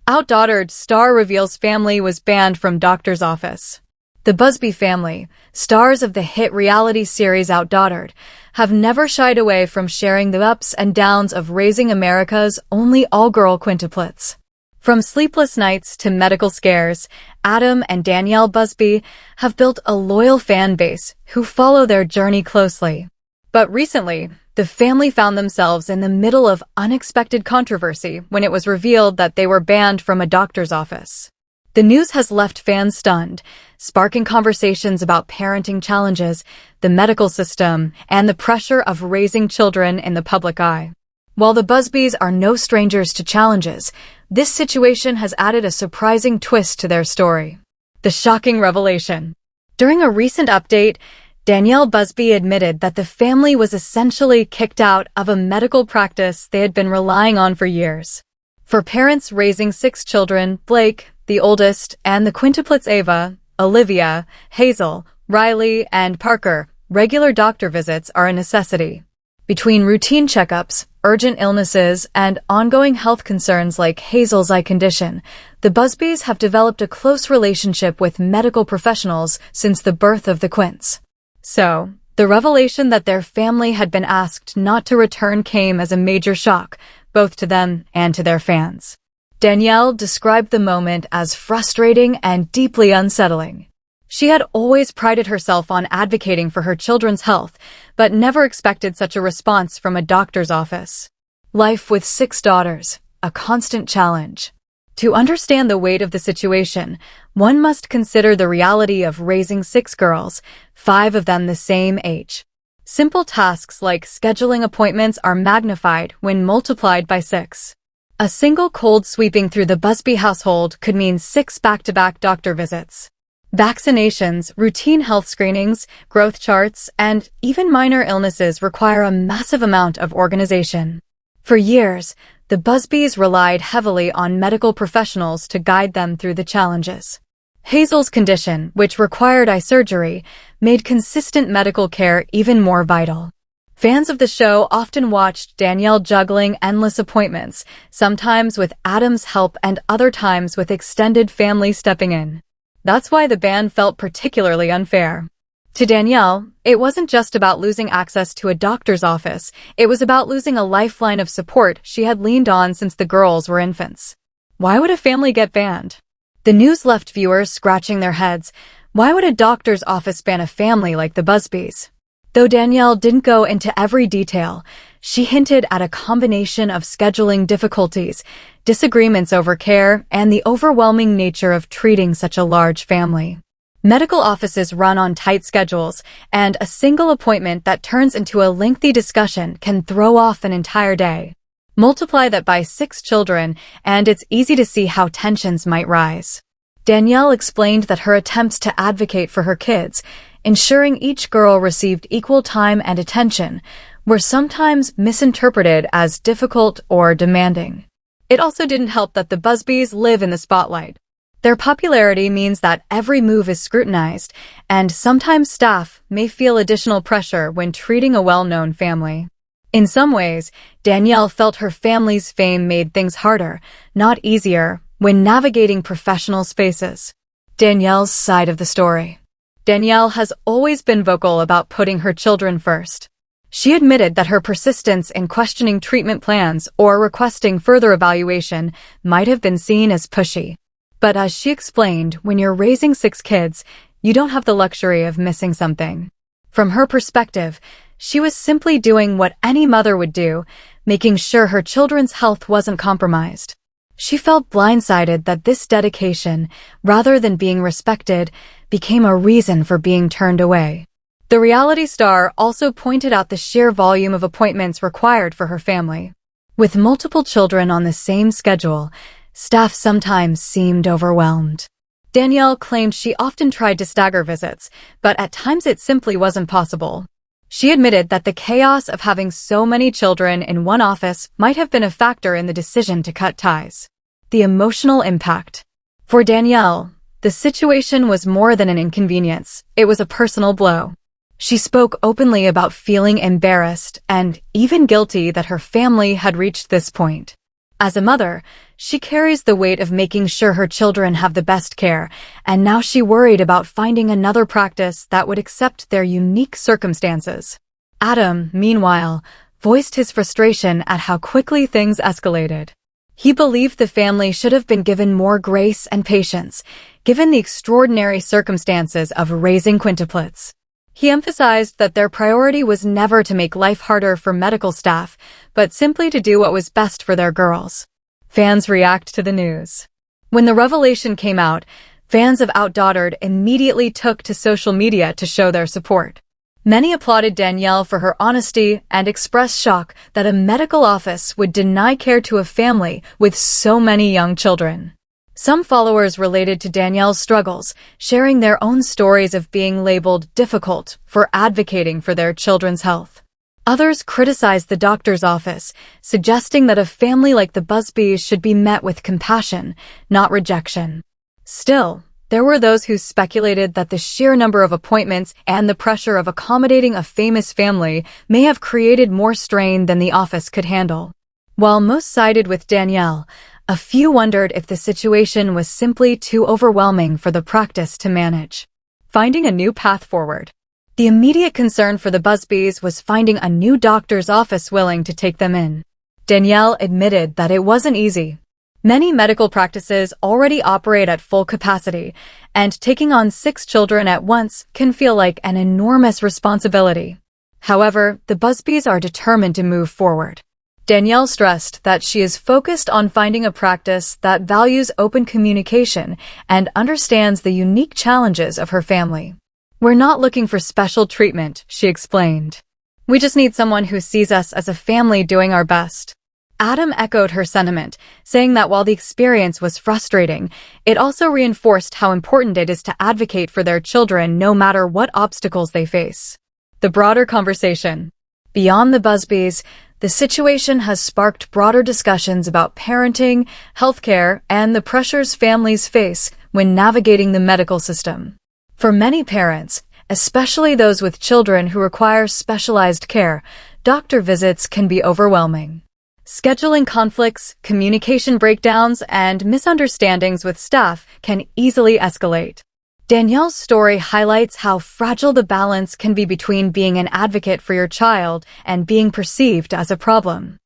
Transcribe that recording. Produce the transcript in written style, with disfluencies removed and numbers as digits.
OutDaughtered star reveals family was banned from doctor's office. The Busby family, stars of the hit reality series OutDaughtered, have never shied away from sharing the ups and downs of raising America's only all-girl quintuplets. From sleepless nights to medical scares, Adam and Danielle Busby have built a loyal fan base who follow their journey closely. But recently, the family found themselves in the middle of unexpected controversy when it was revealed that they were banned from a doctor's office. The news has left fans stunned, sparking conversations about parenting challenges, the medical system, and the pressure of raising children in the public eye. While the Busbys are no strangers to challenges, this situation has added a surprising twist to their story. The shocking revelation. During a recent update, Danielle Busby admitted that the family was essentially kicked out of a medical practice they had been relying on for years. For parents raising 6 children, Blake, the oldest, and the quintuplets Ava, Olivia, Hazel, Riley, and Parker, regular doctor visits are a necessity. Between routine checkups, urgent illnesses, and ongoing health concerns like Hazel's eye condition, the Busbys have developed a close relationship with medical professionals since the birth of the Quints. So, the revelation that their family had been asked not to return came as a major shock, both to them and to their fans. Danielle described the moment as frustrating and deeply unsettling. She had always prided herself on advocating for her children's health, but never expected such a response from a doctor's office. Life with 6 daughters, a constant challenge. To understand the weight of the situation, one must consider the reality of raising 6 girls, 5 of them the same age. Simple tasks like scheduling appointments are magnified when multiplied by 6. A single cold sweeping through the Busby household could mean 6 back-to-back doctor visits. Vaccinations, routine health screenings, growth charts, and even minor illnesses require a massive amount of organization. For years, the Busbys relied heavily on medical professionals to guide them through the challenges. Hazel's condition, which required eye surgery, made consistent medical care even more vital. Fans of the show often watched Danielle juggling endless appointments, sometimes with Adam's help and other times with extended family stepping in. That's why the ban felt particularly unfair. To Danielle, it wasn't just about losing access to a doctor's office, it was about losing a lifeline of support she had leaned on since the girls were infants. Why would a family get banned? The news left viewers scratching their heads. Why would a doctor's office ban a family like the Busbys? Though Danielle didn't go into every detail, she hinted at a combination of scheduling difficulties, disagreements over care, and the overwhelming nature of treating such a large family. Medical offices run on tight schedules, and a single appointment that turns into a lengthy discussion can throw off an entire day. Multiply that by 6 children, and it's easy to see how tensions might rise. Danielle explained that her attempts to advocate for her kids, ensuring each girl received equal time and attention, were sometimes misinterpreted as difficult or demanding. It also didn't help that the Busbys live in the spotlight. Their popularity means that every move is scrutinized, and sometimes staff may feel additional pressure when treating a well-known family. In some ways, Danielle felt her family's fame made things harder, not easier, when navigating professional spaces. Danielle's side of the story. Danielle has always been vocal about putting her children first. She admitted that her persistence in questioning treatment plans or requesting further evaluation might have been seen as pushy. But as she explained, when you're raising 6 kids, you don't have the luxury of missing something. From her perspective, she was simply doing what any mother would do, making sure her children's health wasn't compromised. She felt blindsided that this dedication, rather than being respected, became a reason for being turned away. The reality star also pointed out the sheer volume of appointments required for her family. With multiple children on the same schedule, staff sometimes seemed overwhelmed. Danielle claimed she often tried to stagger visits, but at times it simply wasn't possible. She admitted that the chaos of having so many children in one office might have been a factor in the decision to cut ties. The emotional impact. For Danielle, the situation was more than an inconvenience, it was a personal blow. She spoke openly about feeling embarrassed and even guilty that her family had reached this point. As a mother, She carries the weight of making sure her children have the best care, and now she worried about finding another practice that would accept their unique circumstances. Adam, meanwhile, voiced his frustration at how quickly things escalated. He believed the family should have been given more grace and patience, given the extraordinary circumstances of raising quintuplets. He emphasized that their priority was never to make life harder for medical staff, but simply to do what was best for their girls. Fans react to the news. When the revelation came out, fans of OutDaughtered immediately took to social media to show their support. Many applauded Danielle for her honesty and expressed shock that a medical office would deny care to a family with so many young children. Some followers related to Danielle's struggles, sharing their own stories of being labeled difficult for advocating for their children's health. Others criticized the doctor's office, suggesting that a family like the Busbys should be met with compassion, not rejection. Still, there were those who speculated that the sheer number of appointments and the pressure of accommodating a famous family may have created more strain than the office could handle. While most sided with Danielle, a few wondered if the situation was simply too overwhelming for the practice to manage. Finding a new path forward. The immediate concern for the Busbys was finding a new doctor's office willing to take them in. Danielle admitted that it wasn't easy. Many medical practices already operate at full capacity, and taking on 6 children at once can feel like an enormous responsibility. However, the Busbys are determined to move forward. Danielle stressed that she is focused on finding a practice that values open communication and understands the unique challenges of her family. "We're not looking for special treatment," she explained. "We just need someone who sees us as a family doing our best." Adam echoed her sentiment, saying that while the experience was frustrating, it also reinforced how important it is to advocate for their children no matter what obstacles they face. The broader conversation. Beyond the Busbys, the situation has sparked broader discussions about parenting, healthcare, and the pressures families face when navigating the medical system. For many parents, especially those with children who require specialized care, doctor visits can be overwhelming. Scheduling conflicts, communication breakdowns, and misunderstandings with staff can easily escalate. Danielle's story highlights how fragile the balance can be between being an advocate for your child and being perceived as a problem.